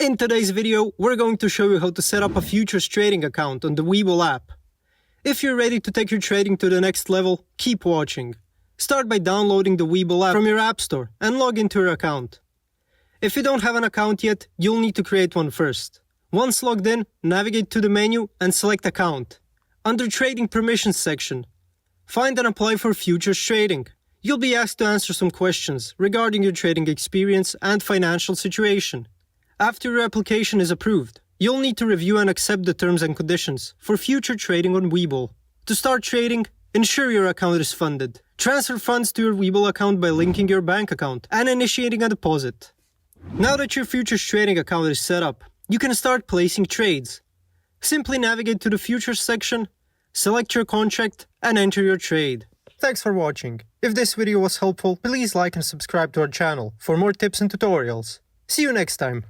In today's video, we're going to show you how to set up a futures trading account on the Webull app. If you're ready to take your trading to the next level, keep watching. Start by downloading the Webull app from your app store and log into your account. If you don't have an account yet, you'll need to create one first. Once logged in, navigate to the menu and select Account. Under Trading Permissions section, find and apply for futures trading. You'll be asked to answer some questions regarding your trading experience and financial situation. After your application is approved, you'll need to review and accept the terms and conditions for future trading on Webull. To start trading, ensure your account is funded. Transfer funds to your Webull account by linking your bank account and initiating a deposit. Now that your futures trading account is set up, you can start placing trades. Simply navigate to the futures section, select your contract, and enter your trade. Thanks for watching. If this video was helpful, please like and subscribe to our channel for more tips and tutorials. See you next time.